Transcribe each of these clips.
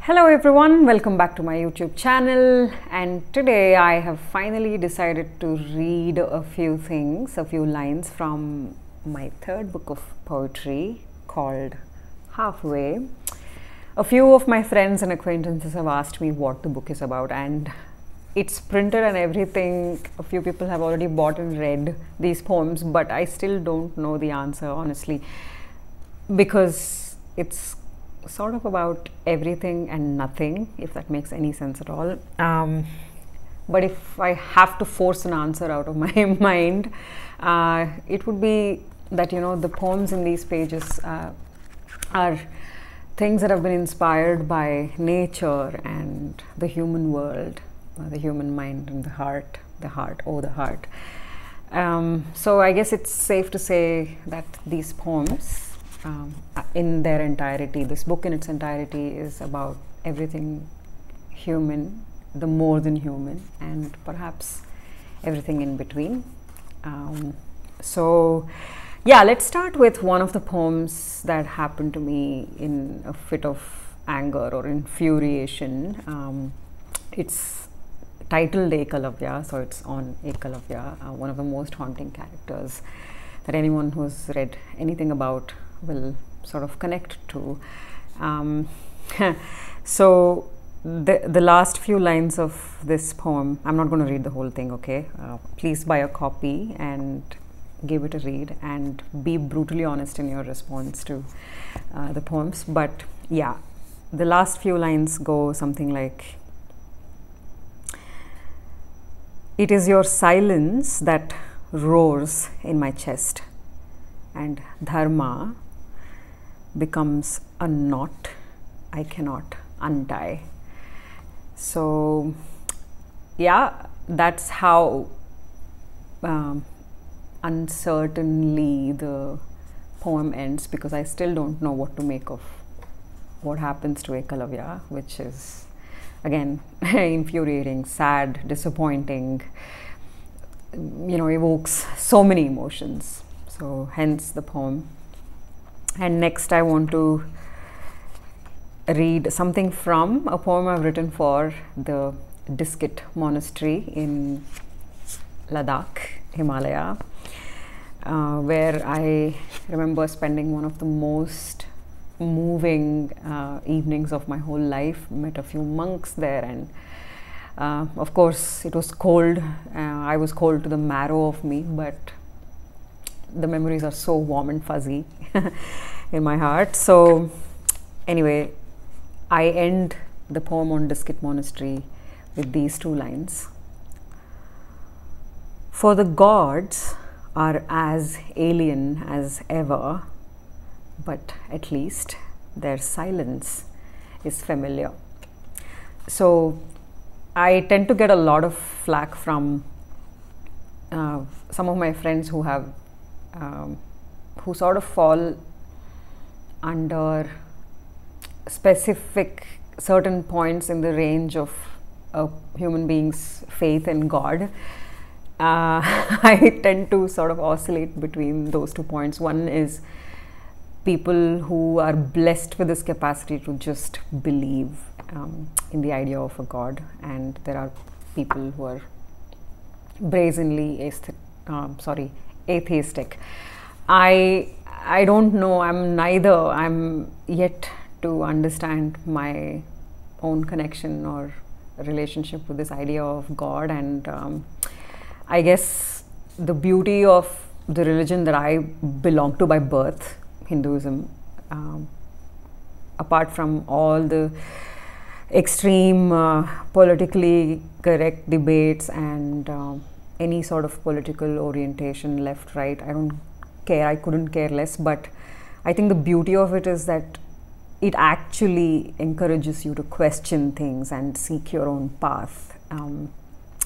Hello everyone, welcome back to my YouTube channel, and today I have finally decided to read a few lines from my third book of poetry called Halfway. A few of my friends and acquaintances have asked me what the book is about, and it's printed and everything. A few people have already bought and read these poems, but I still don't know the answer, honestly, because it's sort of about everything and nothing, if that makes any sense at all. But if I have to force an answer out of my mind, it would be that, the poems in these pages are things that have been inspired by nature and the human world, the human mind and the heart. So I guess it's safe to say that these poems, in their entirety, this book in its entirety is about everything human, the more than human, and perhaps everything in between. So yeah, let's start with one of the poems that happened to me in a fit of anger or infuriation. It's titled Ekalavya, so it's on Ekalavya, one of the most haunting characters that anyone who's read anything about will sort of connect to. So the last few lines of this poem, I'm not going to read the whole thing, okay? Please buy a copy and give it a read and be brutally honest in your response to the poems. But yeah, the last few lines go something like, "It is your silence that roars in my chest, and dharma becomes a knot I cannot untie." So yeah, that's how uncertainly the poem ends, because I still don't know what to make of what happens to Ekalavya, which is again infuriating, sad, disappointing, evokes so many emotions. So hence the poem. And next I want to read something from a poem I've written for the Diskit Monastery in Ladakh, Himalaya, where I remember spending one of the most moving evenings of my whole life. Met a few monks there, and of course it was cold. I was cold to the marrow of me, but the memories are so warm and fuzzy in my heart. So anyway, I end the poem on Diskit Monastery with these two lines. "For the gods are as alien as ever, but at least their silence is familiar." So I tend to get a lot of flack from some of my friends who have who sort of fall under specific certain points in the range of a human being's faith in God. I tend to sort of oscillate between those 2 points. One is people who are blessed with this capacity to just believe in the idea of a God, and there are people who are brazenly atheistic. I don't know, I'm neither. I'm yet to understand my own connection or relationship with this idea of God, and I guess the beauty of the religion that I belong to by birth, Hinduism, apart from all the extreme politically correct debates and any sort of political orientation, left, right, I don't care, I couldn't care less, but I think the beauty of it is that it actually encourages you to question things and seek your own path.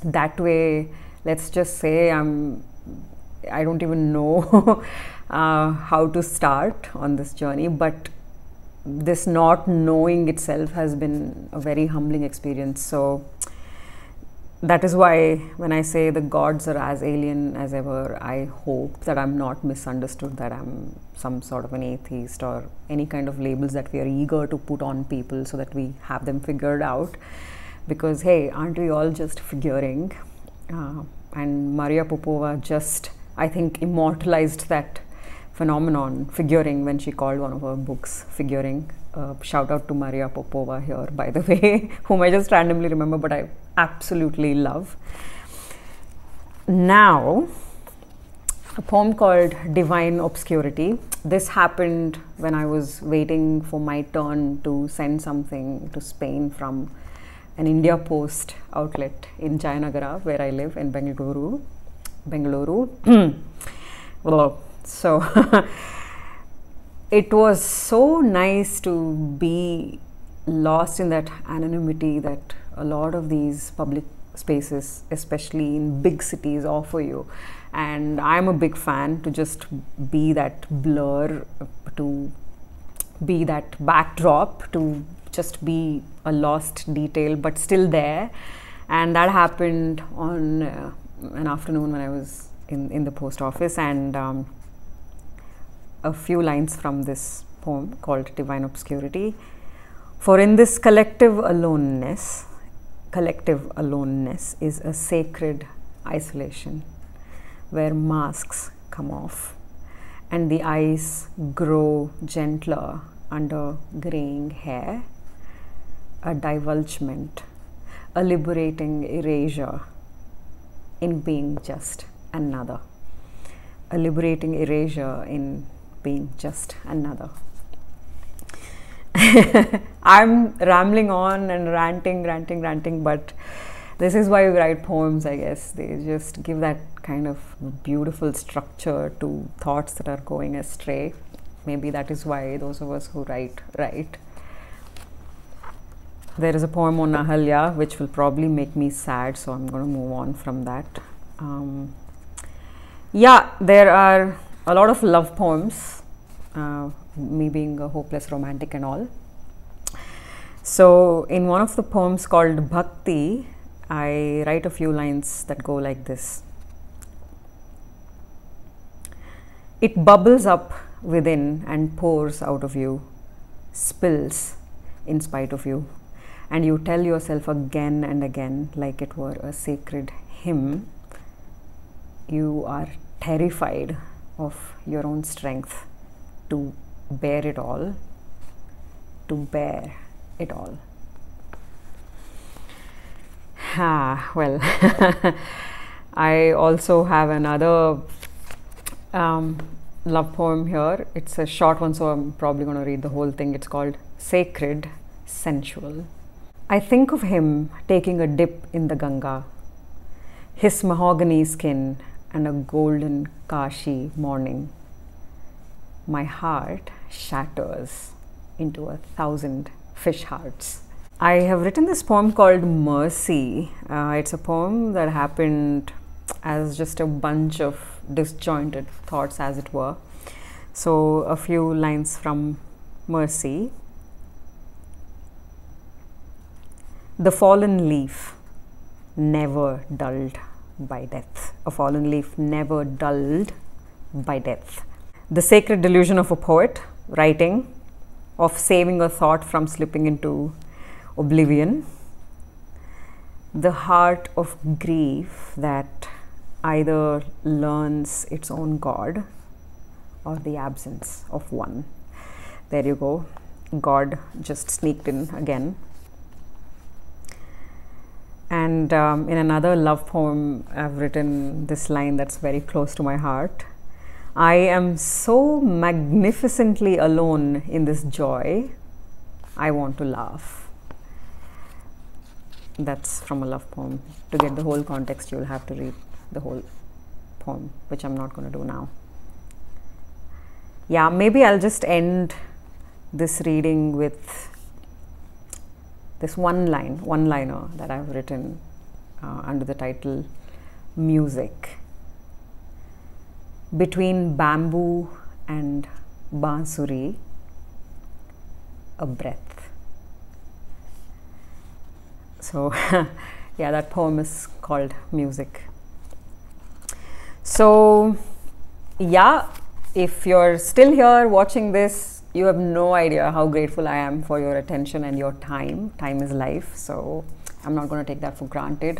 That way, let's just say I don't even know how to start on this journey, but this not knowing itself has been a very humbling experience. So that is why when I say the gods are as alien as ever, I hope that I'm not misunderstood, that I'm some sort of an atheist or any kind of labels that we are eager to put on people so that we have them figured out. Because hey, aren't we all just figuring? And Maria Popova just, I think, immortalized that phenomenon, figuring, when she called one of her books Figuring. Shout out to Maria Popova here, by the way, whom I just randomly remember, but I absolutely love. Now, a poem called Divine Obscurity. This happened when I was waiting for my turn to send something to Spain from an India Post outlet in Jayanagara, where I live in Bengaluru. So it was so nice to be lost in that anonymity that a lot of these public spaces, especially in big cities, offer you. And I'm a big fan to just be that blur, to be that backdrop, to just be a lost detail but still there. And that happened on an afternoon when I was in the post office, and a few lines from this poem called Divine Obscurity. For in this collective aloneness is a sacred isolation where masks come off and the eyes grow gentler under graying hair, a divulgement, a liberating erasure in being just another, a liberating erasure in being just another. I'm rambling on and ranting, but this is why we write poems, I guess. They just give that kind of beautiful structure to thoughts that are going astray. Maybe that is why those of us who write. There is a poem on Ahalya which will probably make me sad, so I'm going to move on from that. Yeah, there are a lot of love poems, me being a hopeless romantic and all. So in one of the poems called Bhakti, I write a few lines that go like this. It bubbles up within and pours out of you, spills in spite of you, and you tell yourself again and again, like it were a sacred hymn, you are terrified of your own strength to bear it all, well, I also have another love poem here. It's a short one, so I'm probably going to read the whole thing. It's called Sacred Sensual. I think of him taking a dip in the Ganga, his mahogany skin and a golden Kashi morning. My heart shatters into 1,000 fish hearts. I have written this poem called Mercy. It's a poem that happened as just a bunch of disjointed thoughts, as it were. So a few lines from Mercy. The fallen leaf, never dulled by death. A fallen leaf never dulled by death. The sacred delusion of a poet writing, of saving a thought from slipping into oblivion. The heart of grief that either learns its own God or the absence of one. There you go. God just sneaked in again. And in another love poem, I've written this line that's very close to my heart. I am so magnificently alone in this joy, I want to laugh. That's from a love poem. To get the whole context, you'll have to read the whole poem, which I'm not going to do now. Yeah, maybe I'll just end this reading with this one-liner that I've written under the title Music. Between bamboo and bansuri, a breath. So yeah, that poem is called music. So yeah, if you're still here watching this, you have no idea how grateful I am for your attention and your time. Time is life, so I'm not going to take that for granted.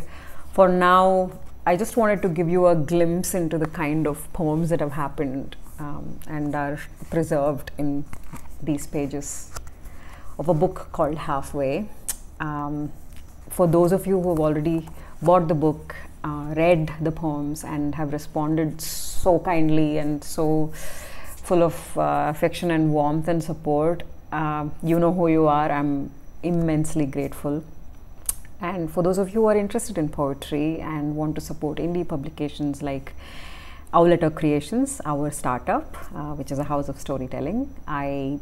For now, I just wanted to give you a glimpse into the kind of poems that have happened and are preserved in these pages of a book called Halfway. For those of you who have already bought the book, read the poems and have responded so kindly and so full of affection and warmth and support, you know who you are. I'm immensely grateful. And for those of you who are interested in poetry and want to support indie publications like Owletter Creations, our startup, which is a house of storytelling, I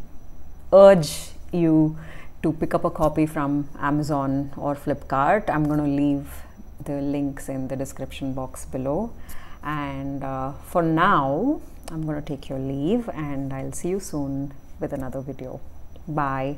urge you to pick up a copy from Amazon or Flipkart. I'm going to leave the links in the description box below. And for now, I'm going to take your leave, and I'll see you soon with another video. Bye.